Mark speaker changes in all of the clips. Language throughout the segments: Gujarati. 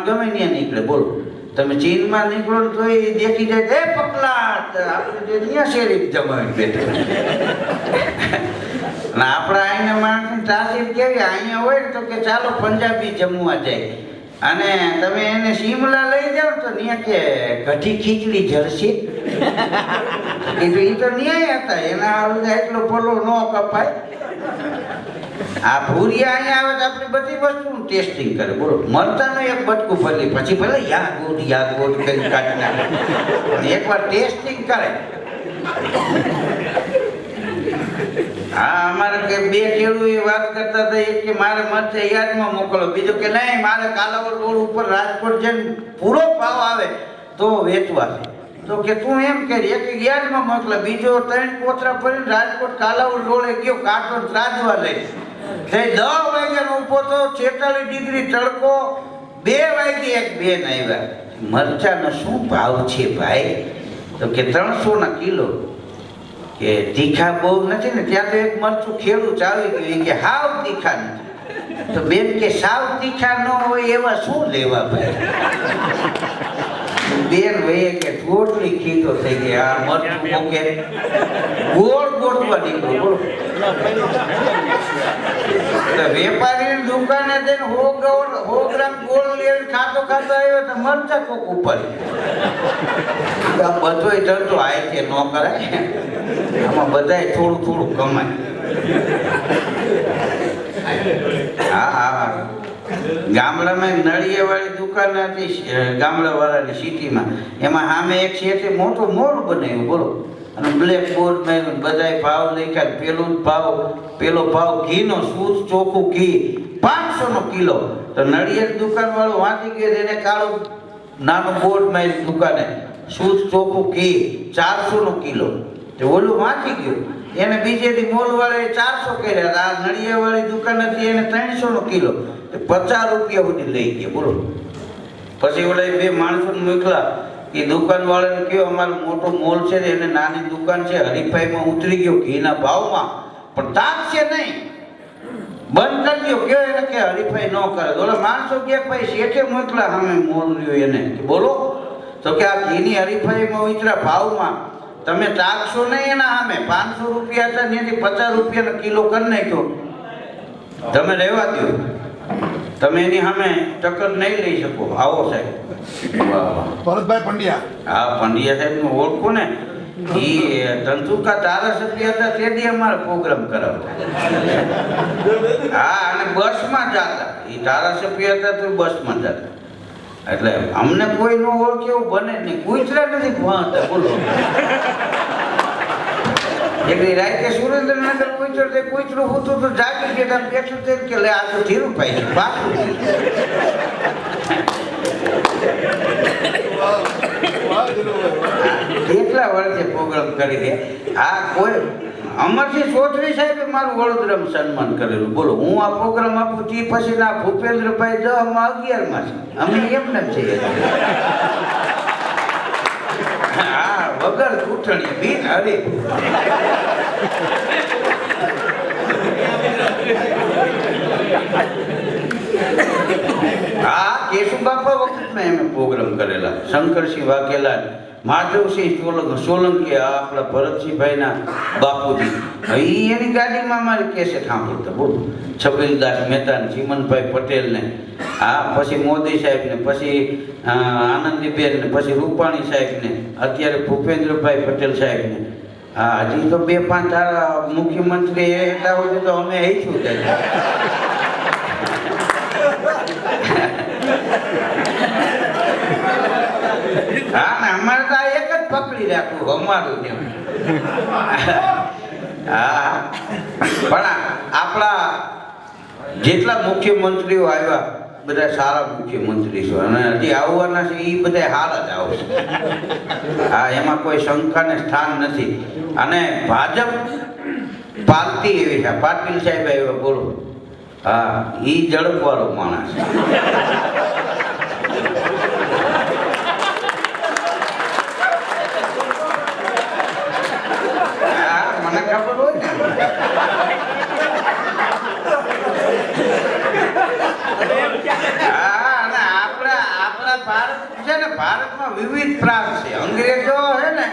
Speaker 1: માણસ ગમે ત્યાં નીકળે. બોલો તમે ચીનમાં નીકળો તો એ દેખી જાય એ પકલા આપણે ત્યાં શેરી જમાવી બેઠો. અને આપણા અહીંના માણસની તાસીર કેવી અહીંયા હોય તો કે ચાલો પંજાબી જમવા જાય અને તમે એને શિમલા લઈ જાઓ તો ત્યાં કે કઢી ખીચડી જરશે. એ તો ન્યાય હતા એના એટલો પલો ન કપાય. આ ભૂરિયા અહીંયા આવે તો આપણી બધી વસ્તુનું ટેસ્ટિંગ કરે. બોલો મરચાનું એક બટકું ભરી પછી ભલે યાદ ગોટ કરી કાઢી નાખે એકવાર ટેસ્ટિંગ કરે. હા અમારે કે બે ખેડૂત વાત કરતા હતા એક કે મારે મરચા યાદમાં મોકલો, બીજું કે નહીં મારે કાલાવડ રોડ ઉપર રાજકોટ જઈને પૂરો ભાવ આવે તો વેચવા છે. તો કે તું એમ કરી એક યાદમાં મોકલે, બીજો 3 કોથરા ભરીને રાજકોટ કાલાવડ રોડે ગયો કાંટો ત્રાજવા લઈ 10 વાગ્યાનો ઉભો તો 46 ડિગ્રી તડકો. 2 વાગે એક બેન આવ્યા, મરચાનો શું ભાવ છે ભાઈ? તો કે 300 ના કિલો. કે તીખા બહુ નથી ને? ત્યાં તો એક મરચું ખેડૂત ચાલી ગયું કે હાવ તીખા નથી. તો બેન કે સાવ તીખા ન હોય એવા શું લેવા ભાઈ? બેન ભાઈ કે ટોટલી ખીતો થઈ ગઈ. આ મરચું મૂકે ગોળ ગોઠવા નીકળો. બોલો વેપારીની દુકાને જઈને 100 ગ્રામ ગોળ લઈને ખાતો આવ્યો તો મરચા કોક ઉપર. બધોય ધંધો આયતે ન કરાય, આમાં બધાય થોડું કમાય. હા ગામડામાં નળિયાવાળી દુકાન હતી ગામડાવાળાની સિટીમાં. એમાં સામે એક શેઠે મોટો મોલ બનાવ્યું. બોલો અને બ્લેક બોર્ડ માર્યું, બધાય ભાવ લખ્યા. પેલો ભાવ ઘીનો શુદ્ધ ચોખ્ખું ઘી 500 નો કિલો. તો નળિયા દુકાન વાળો વાંચી ગયો એને કાળો નાનો બોર્ડ માર્યું દુકાને શુદ્ધ ચોખ્ખું ઘી 400 નો કિલો. તો ઓલું વાંચી ગયું એને બીજેથી મોલ વાળાએ 400 કર્યા. આ નળિયા વાળી દુકાન હતી એને 300 નો કિલો. 50 રૂપિયા સુધી લઈ ગયા. બોલો પછી ઓલા 2 માણસોને મોકલા એ દુકાન વાળાને કહ્યું અમારો મોટો મોલ છે એને નાની દુકાન છે, હરીફાઈમાં ઉતરી ગયો ઘીના ભાવમાં પણ તાકશે નહીં, બંધ કરી દો. કયો એને કે હરીફાઈ ન કરે. ઓલા માણસો કે ભાઈ શેઠે મોકલા સામે મોલ રહ્યો એને. બોલો તો કે આ ઘીની હરીફાઈમાં ઉતર્યા ભાવમાં તમે તાકશો નહીં એના સામે. 500 રૂપિયા હતા ત્યાંથી 50 રૂપિયાનો કિલો કરી નાખ્યો. તમે રહેવા દો, તમે એની સામે ટક્કર નહીં લઈ શકો. આવો સાહેબ
Speaker 2: ભરતભાઈ પંડ્યા.
Speaker 1: હા પંડ્યા સાહેબ નું ઓળખો ને. એ ધંધુકા ધારાસભ્ય હતા તેથી અમારે પ્રોગ્રામ કરાવતા. હા અને બસમાં જતા. એ ધારાસભ્ય હતા તો બસમાં જતા. એટલે અમને કોઈ નો ઓળખે એવું બને જ નહીં. કુતરા નથી ભણતા. બોલો એકલી રાતે સુરેન્દ્રનગર કુતરું હોતું તો જાગી ગયા બેઠું કે લે આ તો ધીરુભાઈ છે પાછું. કેટલા વર્ષે પ્રોગ્રામ કરી દે. આ કોઈ અમરસિંહ ચૌધરી સાહેબે મારું વડોદરામાં સન્માન કરેલું. બોલો હું આ પ્રોગ્રામ આપું તે પછી ના ભૂપેન્દ્રભાઈ 10 માં 11 માં છે. અમે એમને છીએ. હા વગર કૂટણી બિન હરી. હા કેશુબાપા વખતમાં એમ પ્રોગ્રામ કરેલા. શંકરસિંહ વાઘેલા, માધવસિંહ સોલંકી, આપણા ભરતસિંહભાઈના બાપુજી એની ગાડીમાં મારી કેસેટ સાંભળતા. બોલો છબીલદાસ મહેતા, ચીમનભાઈ પટેલ ને હા પછી મોદી સાહેબ ને પછી આનંદીબેન ને પછી રૂપાણી સાહેબ ને અત્યારે ભૂપેન્દ્રભાઈ પટેલ સાહેબ ને. હા હજી તો 2-5 તારા મુખ્યમંત્રી એટલા હોય તો અમે હઈશું થાય. હા ને અમારે તો એક જ પકડી રાખવું અમારું ને. હા પણ આપણા જેટલા મુખ્યમંત્રીઓ આવ્યા બધા સારા મુખ્યમંત્રી છે અને હજી આવવાના છે એ બધા હારા જ આવશે. હા એમાં કોઈ શંકાને સ્થાન નથી. અને ભાજપ પાર્ટી એવી છે. પાટીલ સાહેબ આવ્યા. બોલો હા એ ઝડપવાળો માણસ. મને ખબર હોય ને. ભારત છે ને, ભારતમાં વિવિધ પ્રાંત છે. અંગ્રેજો છે ને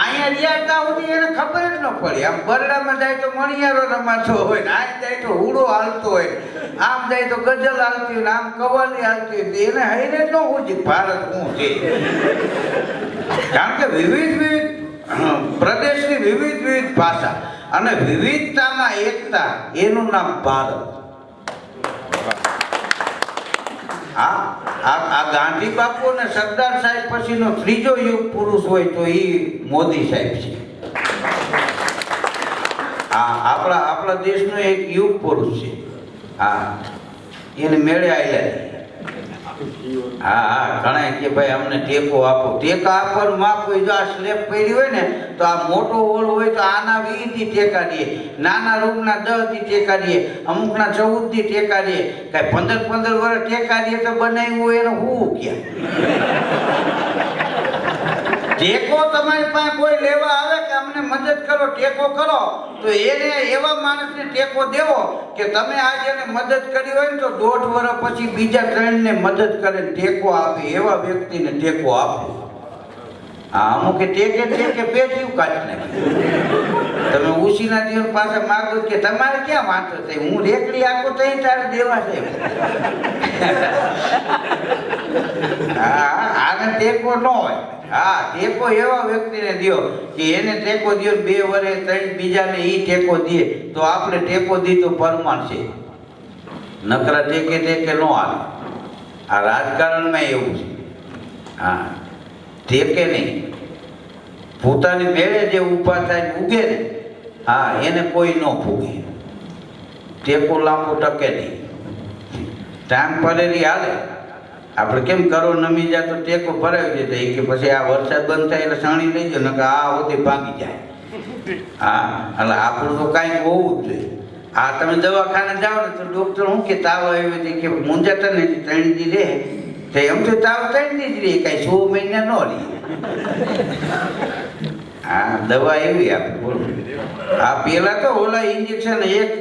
Speaker 1: અહીંયા રહ્યા ત્યાં સુધી એને ખબર જ ન પડી. આમ બરડામાં જાય તો મણિયારો રમાતો હોય ને, આમ જાય તો હુડો હાલતો હોય, આમ જાય તો ગઝલ હાલતી હોય, આમ કવાલી હાલતી હોય. એને હૈરે ન પૂછી ભારત શું છે. કારણ કે વિવિધ પ્રદેશની વિવિધ ભાષા અને વિવિધતામાં એકતા, એનું નામ ભારત. આ ગાંધી બાપુ અને સરદાર સાહેબ પછીનો ત્રીજો યુગ પુરુષ હોય તો એ મોદી સાહેબ છે. આપણા દેશનો એક યુગ પુરુષ છે. એને મેળે આવેલા. ઘણા કે ભાઈ અમને ટેકો આપો. ટેકા આપવાનું માપ હોય. જો આ સ્લેબ પડી હોય ને તો આ મોટો હોલ હોય તો આના 20 થી ટેકા દે, નાના રૂમના 10 થી ટેકા દે, અમુકના 14 થી ટેકા દે. કઈ 15 વર્ષ ટેકા દે તો બનાવ્યું હોય એને હું ક્યાં. ટેકો તમારી પાસે કોઈ લેવા આવે કે અમને મદદ કરો, ટેકો કરો, તો એને એવા માણસને ટેકો દેવો કે તમે આજે એને મદદ કરી હોય ને તો 1.5 વર્ષ પછી બીજા 3 ને મદદ કરે, ટેકો આપે. એવા વ્યક્તિને ટેકો આપો. અમુક ટેકે બે જીવ કાઢી નાખે. તમે ઉશીના જીવન પાસે માગો કે તમારે ક્યાં વાંચો થાય, હું રેકડી આપું તો તારે દેવા છે. આને ટેકો ન હોય. ટેકો એવા વ્યક્તિને દ્યો કે એને ટેકો દ્યો 2 વર્ષ 3 બીજાને ઈ ટેકો દે તો આપણે ટેકો દીધો પરમાણ છે. નકરા ટેકે ન આવે. આ રાજકારણમાં એવું છે. ટેકે નહીં, પોતાની મેળે જે ઊભા થાય ઉગે ને, એને કોઈ ન ફૂગે. ટેકો લાંબો ટકે નહીં. ટાઈમ પડેલી હાલે. આપણે કેમ કરો નમી જાય તો ટેકો ભરાવી દેતા કે પછી આ વરસાદ બંધ થાય એટલે સાણી લઈ જાય, નકર આ હોતી ભાગી જાય. એટલે આપણું તો કાંઈક હોવું જ જોઈએ. તમે દવાખાને જાઓ ને તો ડૉક્ટર શું કે તાવ આવ્યો હતી કે મૂંઝાતા નથી, 3 દી રહે તો એમ તો તાવ 3 દી જ રહે, કાંઈ 6 મહિના ન રહે. દવા એવી આપે. બોલો. પેલા તો ઓલા ઇન્જેક્શન એક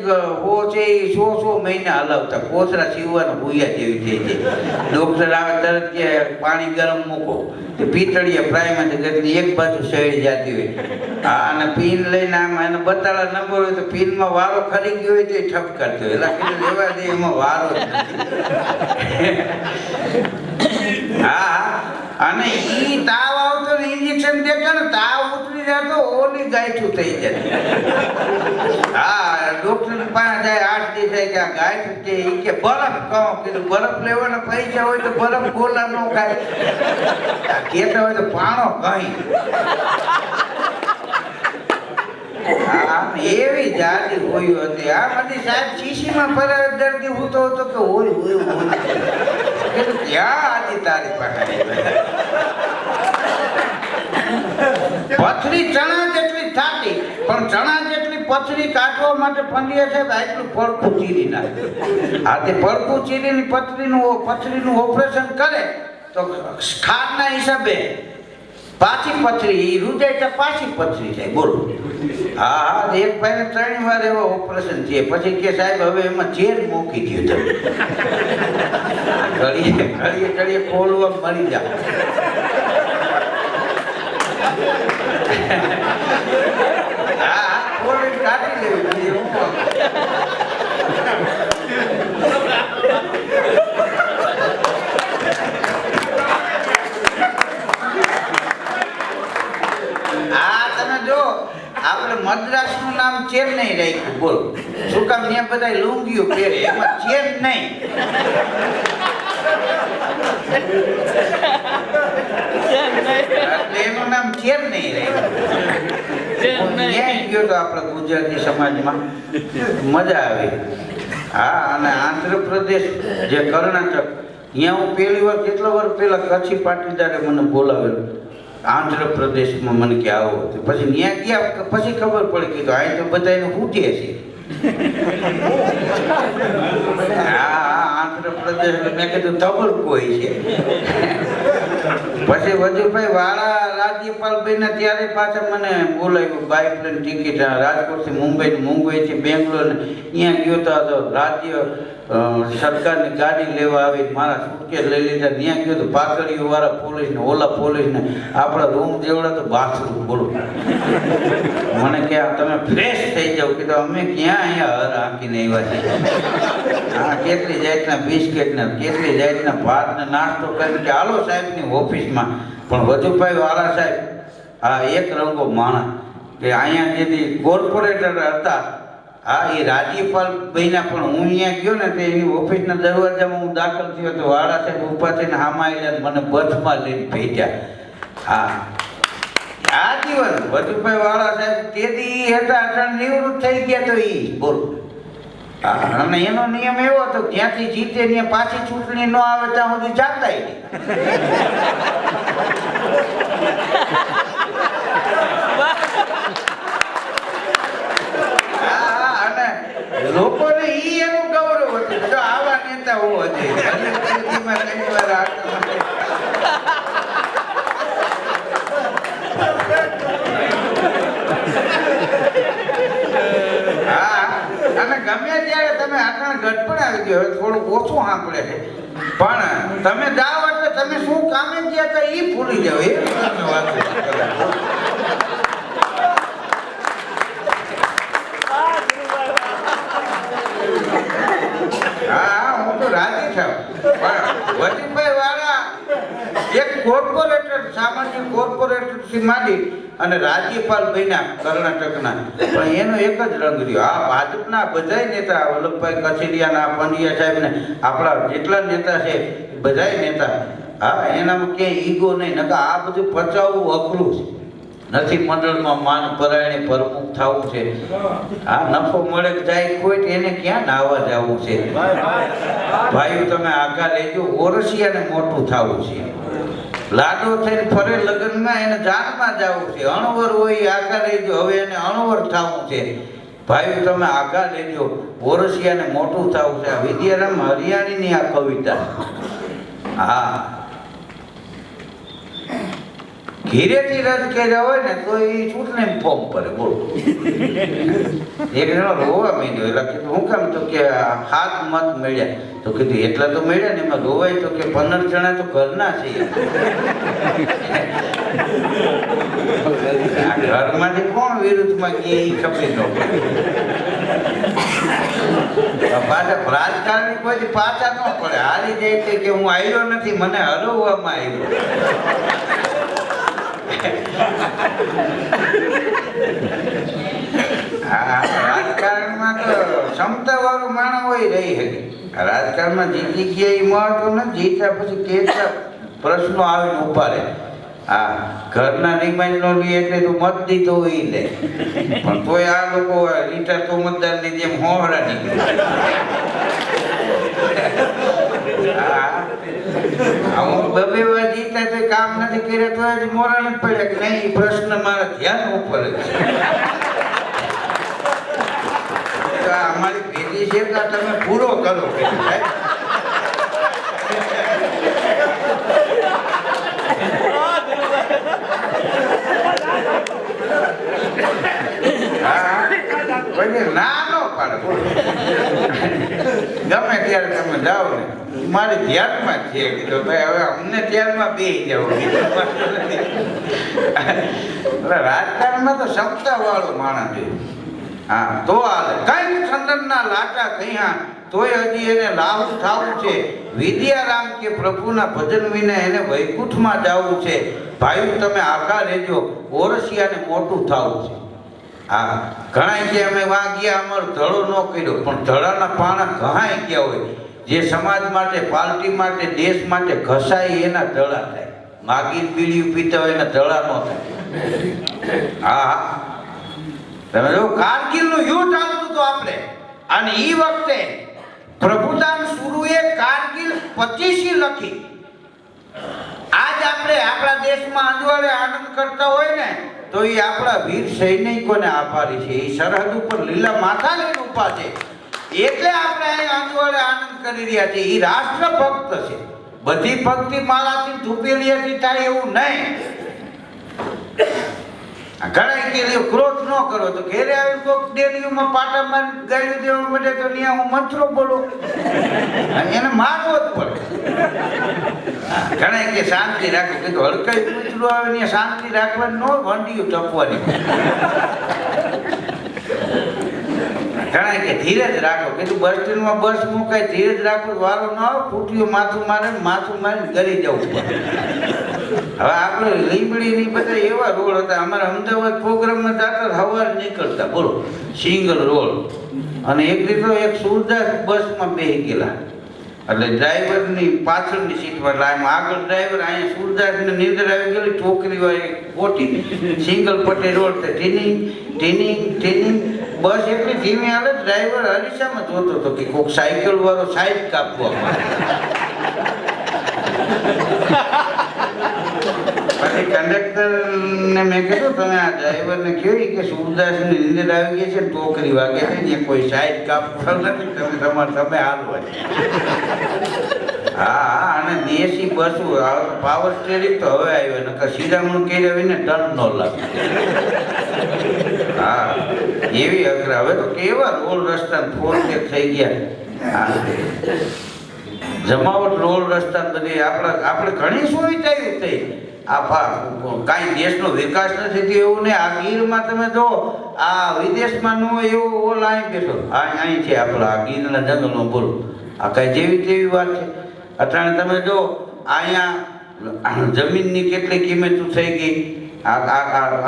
Speaker 1: હો છે એ 100 મહિના હલાવતા, કોથરા સીવવાના ભૂયા જેવી થઈ જાય. ડૉક્ટર આવે તરત કે પાણી ગરમ મૂકો, પીતળીયા પ્રાયમાંથી ગતિ એક બાજુ સડી જતી હોય. અને પીન લઈને આમ એને બતાડા નંબર હોય તો પીનમાં વારો ખરી ગયો હોય તો એ ઠપ કરતો હોય. એટલે કીધું લેવા દે, એમાં વારો જ નથી. અને ઈ તાવ આવતો ને ઇન્જેક્શન દેખે ને તાવ ઉતરી જતો ઓલી ગાયઠું થઈ જાય. ડોક્ટર પાસે જાય 8 દી થાય કે આ ગાયઠું છે. ઈ કે બરફ કહો. કીધું બરફ લેવાના પૈસા હોય તો બરફ ગોલા ન ખાય, કહેતા હોય તો પાણો કઈ. એવી જાતિ હોય હતી. બધી સાહેબ શીશીમાં ફરે દર્દી હોતો હતો કે હોય ક્યાં આજે તારી પાસે પથરી ચણા જેટલી થાતી, પણ ચણા જેટલી પથરી કાઢવા માટે પંડ્યા સાહેબ આટલું પડખું ચીરી નાખે. તે પડખું ચીરીની પથરીનું ઓપરેશન કરે તો ખાંડના હિસાબે પાછી પથરી રૂજાય તો પાછી પથરી થાય. બોલો. એક ભાઈને 3 વાર એવા ઓપરેશન છે. પછી કે સાહેબ હવે એમાં ચેર મૂકી દો, તમે ઘડીએ ખોલવા મળી જાવ. ખોલી કાઢી લેવી. આપણે મદ્રાસનું નામ ચેન્નઈ રાખ્યું. બોલો. શું કામ? ત્યાં બધા લુંગીઓ પહેરે, એમાં ચેન્નઈ. એનું નામ ચેન્નઈ રાખ્યું. ગયો તો આપણા ગુજરાતી સમાજમાં મજા આવી. અને આંધ્રપ્રદેશ જે કર્ણાટક, ત્યાં હું પહેલી વાર કેટલા વાર પહેલા કચ્છી પાટીદારે મને બોલાવેલું. આંધ્રપ્રદેશમાં મને કે આવો. પછી ત્યાં ગયા પછી ખબર પડી કે અહીં તો બધા એને ફૂટે છે. આંધ્રપ્રદેશ મેં કીધું તબડકો છે. પછી વજુભાઈ વાળા રાજ્યપાલ બન્યા ત્યારે પાછા મને બોલાવ્યું બાયપ્લેન ટિકિટ રાજકોટથી મુંબઈથી બેંગ્લોર અહીંયા ગયો તો રાજ્ય સરકારની ગાડી લેવા આવી મારા સુટકેસ લઈ લીધા ત્યાં ગયો તો પાકડીઓ વાળા પોલીસને ઓલા પોલીસને આપણા રૂમ જેવડા તો બાથરૂમ બોલો મને કે તમે ફ્રેશ થઈ જાઓ કીધું અમે ક્યાં અહીંયા હર આંકીને આવ્યા છીએ હા કેટલી જાતના બિસ્કિટ ને કેટલી જાતના ભાત ને નાસ્તો કરીને કે હાલો સાહેબની ઓફિસમાં પણ વજુભાઈ વાળા સાહેબ આ એક રંગો માણસ કે અહીંયા જેથી કોર્પોરેટર હતા હા એ રાજ્યપાલ બન્યા પણ હું અહીંયા ગયો ને તો એની ઓફિસના દરવાજામાં હું દાખલ થયો તો વાળા સાહેબ ઊભા થઈને હામાં આવીને મને બસમાં લઈને ભેટ્યા હા આ જીવન વજુભાઈ વાળા સાહેબ તેથી હતા અટણ નિવૃત્ત થઈ ગયા તો એ બોલો અને એનો નિયમ એવો હતો જ્યાંથી જીતે ત્યાં પાછી ચૂંટણી ન આવે ત્યાં સુધી જાતાય નહીં લોકોને ઈ એનું ગૌરવ હતું જો આવા નેતા હોવા જોઈએ હા અને ગમે ત્યારે તમે આટલા ગઢપણ આવી ગયો થોડું ઓછું સાંભળે છે પણ તમે જાઓ એટલે તમે શું કામે ગયા હતા એ ભૂલી જાઓ એ તમે વાત હા હું તો રાજી છું પણ વજીભાઈ વાળા એક કોર્પોરેટર સામાન્ય કોર્પોરેટરથી માંડી અને રાજ્યપાલ બન્યા કર્ણાટકના પણ એનો એક જ રંગ રહ્યો આ ભાજપના બધાય નેતા વલ્લભભાઈ કચેરિયાના પંડ્યા સાહેબને આપણા જેટલા નેતા છે બધાય નેતા હા એનામાં ક્યાંય ઈગો નહીં નકા આ બધું પચાવવું અઘરું છે નથી મંડળમાં માન પરાયણે પ્રમુખ થવું છે આ નફો મળે જાય કોઈ એને ક્યાં નાવા જવું છે ભાઈઓ તમે આગા લેજો ઓરસિયાને મોટું થવું છે લાડો થઈને ફરે લગ્નમાં એને જાનમાં જવું છે અણવર હોય આગા લેજો હવે એને અણવર થવું છે ભાઈઓ તમે આગા લેજો ઓરસિયાને મોટું થવું છે આ વિદ્યારામ હરિયાણીની આ કવિતા હા ઘીરેથી રદ કર્યા હોય ને તો એ ચૂંટણી ફોર્મ ભરે બોલો એક જણો રોવા માંડ્યો એટલે કીધું હું કામ તો કે 7 મત મળ્યા તો કીધું એટલા તો મળ્યા ને એમાં રોવાય તો કે 15 જણા તો ઘરના છે ઘરમાંથી કોણ વિરુદ્ધમાં કે એ ખપી ન પાછા રાજકારણી કોઈ પાછા ન પડે હારી જાય કે હું આવ્યો નથી મને હરવવામાં આવ્યો હા રાજકારણમાં તો ક્ષમતા વાળું માણસ હોય રહી શકે રાજકારણમાં જીતી ગયા એ મહત્વ નથી જીત્યા પછી કેટલા પ્રશ્નો આવીને ઉભા રહે હા ઘરના રિમાઇન્ડ નો લે એટલે તો મત દીધો હોય લે પણ તોય આ લોકો રીટા તો મતદારની જેમ હોહરા નીકળે હું બબે વાર જીતા તો કામ નથી કર્યા તો આજે મોરા નથી પડ્યા કે નહીં પ્રશ્ન મારા ધ્યાન ઉપર છે અમારી પેઢી છે તો તમે પૂરો કરો ના નો પાડે ગમે ત્યારે તમે જાઓ ને મારે ધ્યાનમાં જ છે કીધું ભાઈ હવે અમને ધ્યાનમાં બેસી જાવ રાજકારણમાં તો ક્ષમતા વાળો માણસ છે હા તો હાલે કઈ ચંદનના લાટા કહ્યા તોય હજી એને લાભ થવું છે વિદ્યારામ કે પ્રભુના ભજન વિના એને વૈકુંઠમાં જવું છે ભાઈ તમે આખા લેજો ઓરસિયાને મોટું થવું છે હા ઘણા કે અમે વાં ગયા અમારો ધડો ન કર્યો પણ ધડાના પાણા ઘણાય ગયા હોય જે સમાજ માટે પાર્ટી માટે દેશ માટે ઘસાય એના ધડા થાય માગી બીડીયું પીતા હોય એના ધડા ન થાય હા તમે જો કારગિલનું યુદ્ધ આવતું હતું આપણે અને એ વખતે પ્રભુદાન સુરુએ કારગિલ 25 લખી આજ આપણે આપણા દેશમાં અંજવાળે આનંદ કરતા હોય ને તો એ આપણા વીર સૈનિકોને આભારી છે એ સરહદ ઉપર લીલા માથા લઈને ઊભા છે એટલે આપણે અહીં અંજવાળે આનંદ કરી રહ્યા છીએ એ રાષ્ટ્રભક્ત છે બધી ભક્તિ માળાથી ધૂપેલીથી થાય એવું નહીં. ઘણા કે ક્રોધ ન કરો તો ઘેરે આવી કોક ડેલીમાં પાટા મારી ગાયું દેવા માટે તો ત્યાં હું મંત્રો બોલું, એને મારવો જ પડે. ઘણા કે શાંતિ રાખો, કે હડકાઈ કૂતરું આવે ને શાંતિ રાખવાની ન વંડિયું ટપવાની. ઘણા કે ધીરજ રાખો, કીધું બસ સ્ટેન્ડમાં બસ મુકાય ધીરજ રાખો, વારો ન આવે ફૂટીઓ માથું મારીને ગરી જવું પડે. હવે આપણે લીંબડી બધા એવા રોડ હતા. અમારા અમદાવાદ પ્રોગ્રામમાં જતા સવારે નીકળતા, બોલો, સિંગલ રોડ. અને એક દીધો એક સુરદાસ બસમાં બેસી ગયેલા, એટલે ડ્રાઈવરની પાછળની સીટમાં, એટલે આમ આગળ ડ્રાઈવર, અહીંયા સુરદાસને નીંદર આવી ગયેલી, છોકરી વાળી ખોટી સિંગલ પટ્ટી રોડ તે ટીનિંગ ટીનિંગ ટીનિંગ. બસ એટલી ધીમી હાલે, ડ્રાઈવર અરીસામાં જોતો હતો કે કોઈક સાયકલ વાળો સાઈડ કાપવા પછી કંડક્ટરને મેં કીધું તમે આ ડ્રાઈવરને કહ્યું કે સુરદાસની નીંદર આવી ગઈ છે, ટોકરી વાગે છે ને, કોઈ સાઈડ કાપતા નથી, તમે હાલવા. હા, અને દેશી બસો પાવર સ્ટેરિંગ તો હવે આવ્યો, નકર શિરામણ કર્યા વિને ટર્ન ન લાગે. હા, એવી અઘરા. હવે તો કેવા રોડ રસ્તા ફોરટેક થઈ ગયા. જમાવટ રોડ રસ્તા બધી આપણે ઘણી સુવિધા એવી થઈ. કાંઈ દેશનો વિકાસ નથી થયો એવું નહીં. આ ગીરમાં તમે જો, આ વિદેશમાં નો એવો ઓલ અહીં બેઠો, અહીં છે આપણા આ ગીરના જંગલનો, બોલો, આ કાંઈ જેવી તેવી વાત છે. અટાણે તમે જો અહીંયા જમીનની કેટલી કિંમતો થઈ ગઈ.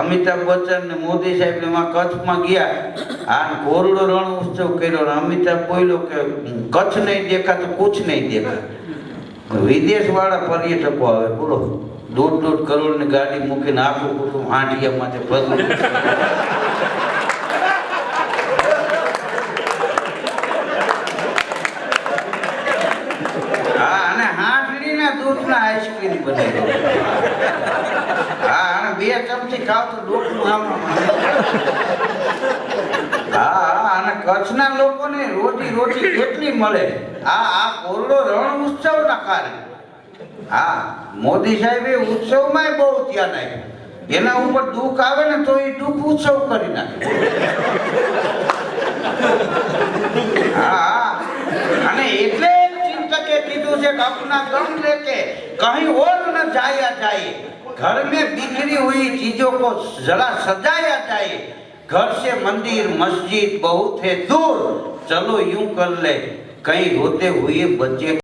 Speaker 1: અમિતાભ બચ્ચન ને મોદી સાહેબ એમાં કચ્છમાં ગયા, આ કોરડો રણ ઉત્સવ કર્યો. અમિતાભ બોલ્યો કે કચ્છ નહીં દેખા તો કુછ નહીં દેખા. વિદેશ વાળા પર્યટકો આવે, બોલો, 1.5 કરોડની ગાડી મૂકીને આખું કુટુંબ આંટિયામાંથી ફરવું. હા, અને હાંડલીના દૂધના આઈસ્ક્રીમ બનાવી. હા, અને 2 ચમચી ખાવ તો દૂધનું આમ. હા, અને કચ્છના લોકોને રોટી કેટલી મળે આ કોરડો રણ ઉત્સવના કારણે. હા, મોદી સાહેબે ઉત્સવમાં બહુ ધ્યાન આપ્યું. એના ઉપર દુઃખ આવે ને તો એ દુઃખ ઉત્સવ કરી નાખે. હા, અને એટલે ચિંતકે કીધું છે કે अपना गम लेके कहीं और न जाया जाए, घर में बिखरी हुई चीजों को जरा सजाया जाए, घर से मंदिर मस्जिद बहुत है दूर, चलो यूं कर ले कहीं होते हुए बच्चे